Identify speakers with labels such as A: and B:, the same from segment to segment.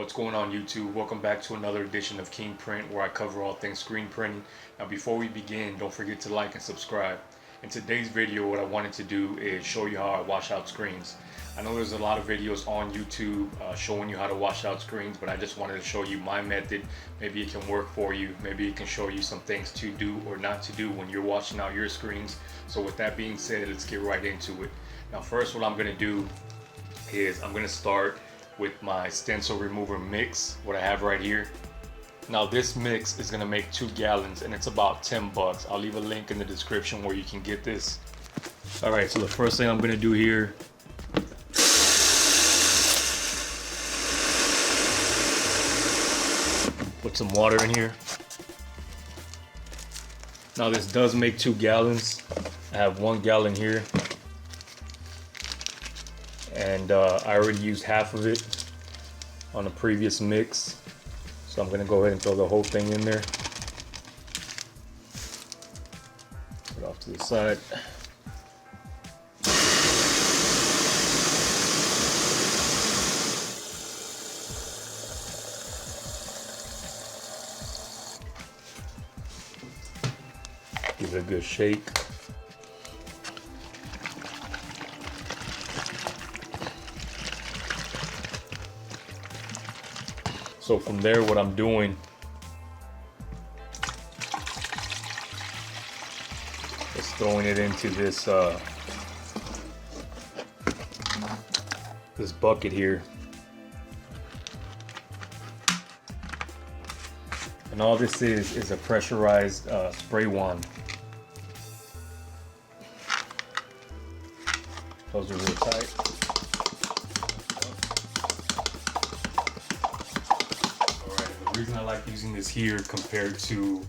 A: What's going on YouTube? Welcome back to another edition of King Print, where I cover all things screen printing. Now before we begin, don't forget to like and subscribe. In today's video, what I wanted to do is show you how I wash out screens. I know there's a lot of videos on YouTube showing you how to wash out screens, but I just wanted to show you my method. Maybe it can work for you. Maybe it can show you some things to do or not to do when you're washing out your screens. So with that being said, let's get right into it. Now first, what I'm going to do is I'm going to start with my stencil remover mix, what I have right here. Now this mix is gonna make 2 gallons and it's about 10 bucks. I'll leave a link in the description where you can get this. All right, so the first thing I'm gonna do here, put some water in here. Now this does make 2 gallons. I have 1 gallon here. And I already used half of it on the previous mix, so I'm gonna go ahead and throw the whole thing in there. Put it off to the side. Give it a good shake. So from there, what I'm doing is throwing it into this this bucket here, and all this is a pressurized spray wand. Those are real tight. The reason I like using this here compared to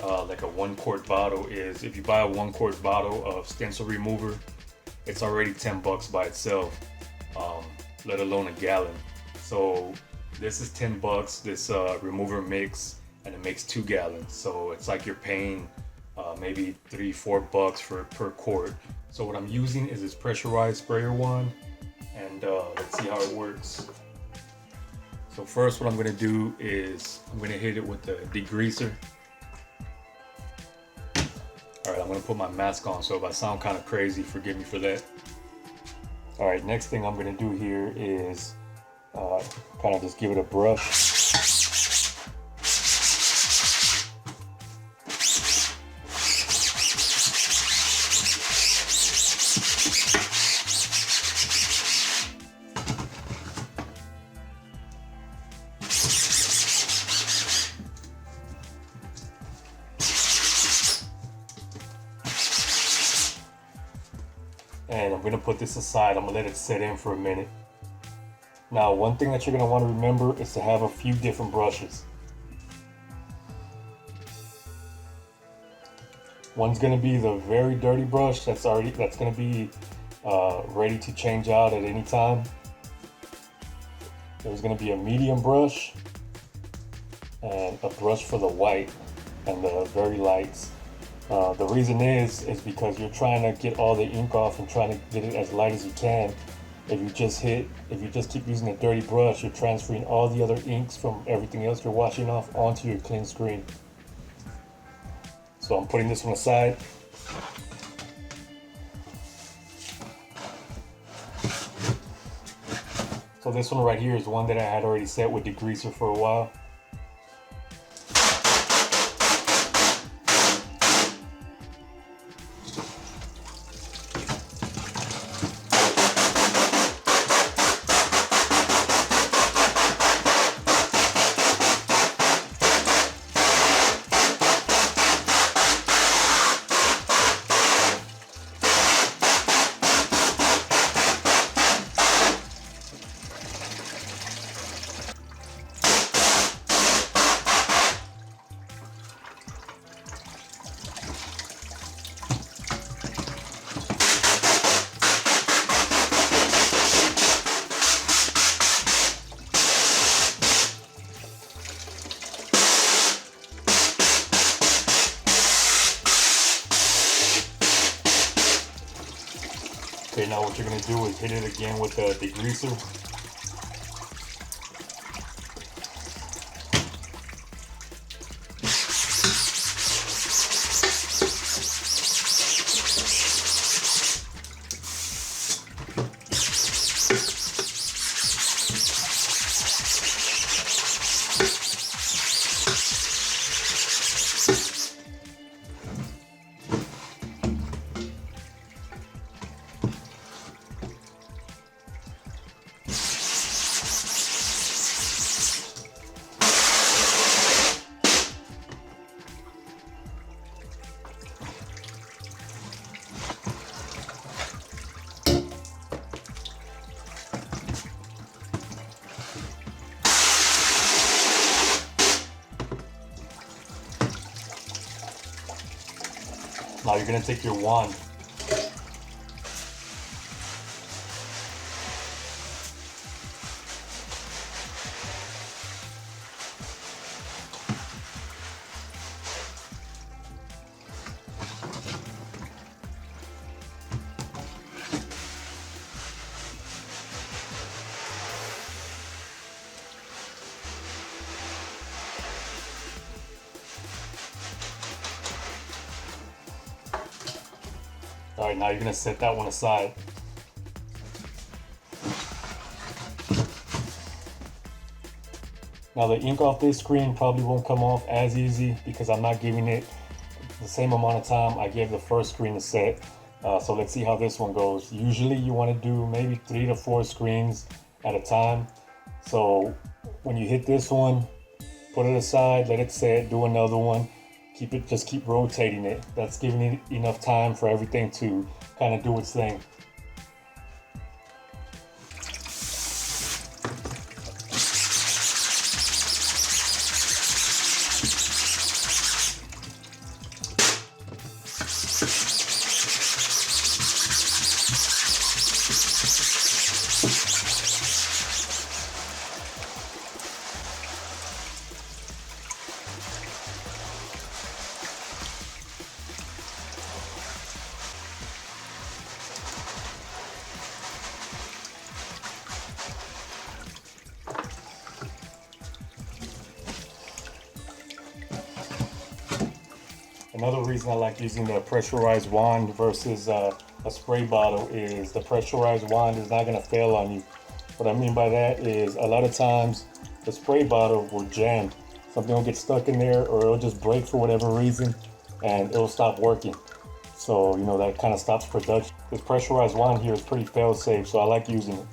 A: like a 1-quart bottle is if you buy a 1-quart bottle of stencil remover, it's already 10 bucks by itself, let alone a gallon. So this is 10 bucks, this remover mix, and it makes 2 gallons. So it's like you're paying maybe $3-4 bucks per quart. So what I'm using is this pressurized sprayer wand, and let's see how it works. So first what I'm going to do is I'm going to hit it with the degreaser. Alright, I'm going to put my mask on, so if I sound kind of crazy, forgive me for that. Alright, next thing I'm going to do here is kind of just give it a brush. And I'm going to put this aside. I'm going to let it set in for a minute. Now, one thing that you're going to want to remember is to have a few different brushes. One's going to be the very dirty brush that's going to be ready to change out at any time. There's going to be a medium brush and a brush for the white and the very lights. The reason is because you're trying to get all the ink off and trying to get it as light as you can. If you just keep using a dirty brush, you're transferring all the other inks from everything else you're washing off onto your clean screen. So I'm putting this one aside. So this one right here is one that I had already set with degreaser for a while. Okay, now what you're going to do is hit it again with the degreaser. Now you're gonna take your wand. Alright, now you're going to set that one aside. Now the ink off this screen probably won't come off as easy because I'm not giving it the same amount of time I gave the first screen to set. So let's see how this one goes. Usually you want to do maybe 3 to 4 screens at a time. So when you hit this one, put it aside, let it set, do another one. Just keep rotating it. That's giving it enough time for everything to kind of do its thing. Another reason I like using the pressurized wand versus a spray bottle is the pressurized wand is not going to fail on you. What I mean by that is a lot of times the spray bottle will jam. Something will get stuck in there or it'll just break for whatever reason and it'll stop working. So, you know, that kind of stops production. This pressurized wand here is pretty fail-safe, so I like using it.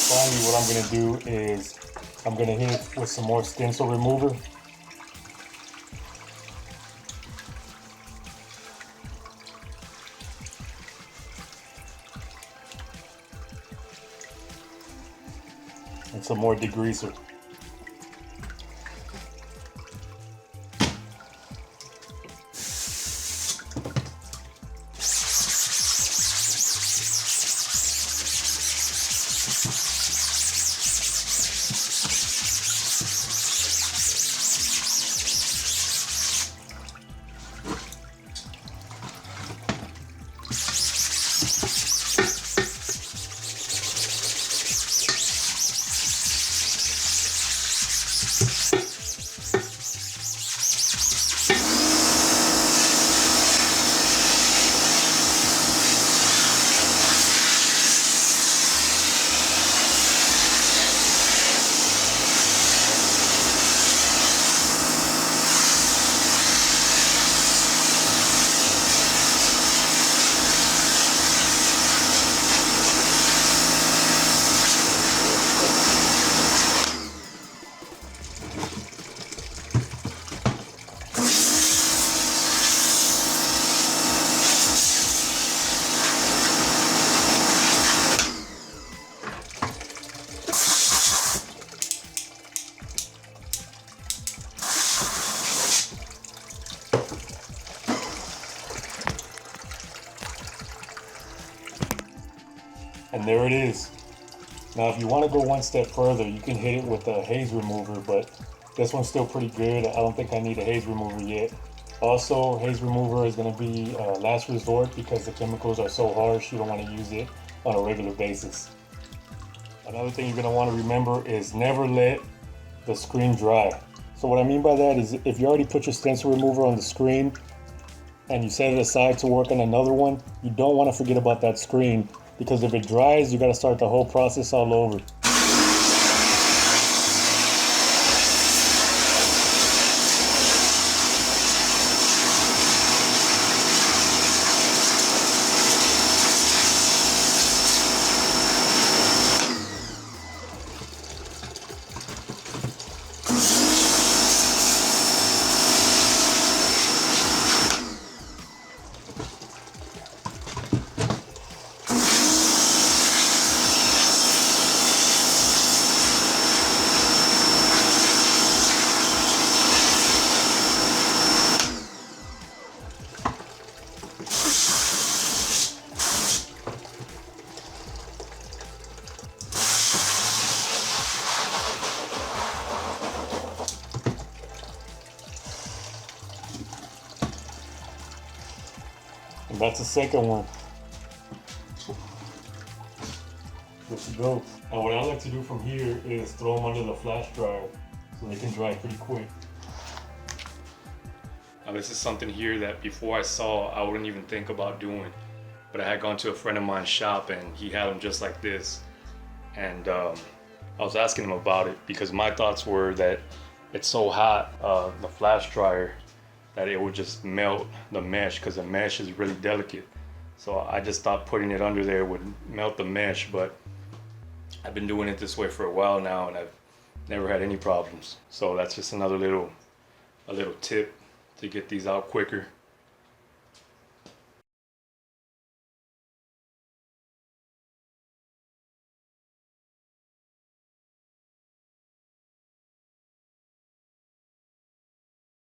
A: Finally, what I'm going to do is I'm going to hit it with some more stencil remover. And some more degreaser. And there it is. Now if you want to go one step further, you can hit it with a haze remover, but this one's still pretty good. I don't think I need a haze remover yet. Also, haze remover is going to be last resort because the chemicals are so harsh, you don't want to use it on a regular basis. Another thing you're going to want to remember is never let the screen dry. So what I mean by that is if you already put your stencil remover on the screen and you set it aside to work on another one, you don't want to forget about that screen, because if it dries, you got to start the whole process all over. that's the second one. Good to go. And what I like to do from here is throw them under the flash dryer so they can dry pretty quick. Now this is something here that before I saw, I wouldn't even think about doing. But I had gone to a friend of mine's shop and he had them just like this. And I was asking him about it because my thoughts were that it's so hot, the flash dryer, that it would just melt the mesh because the mesh is really delicate. So I just thought putting it under there would melt the mesh, but I've been doing it this way for a while now and I've never had any problems. So that's just another little tip to get these out quicker.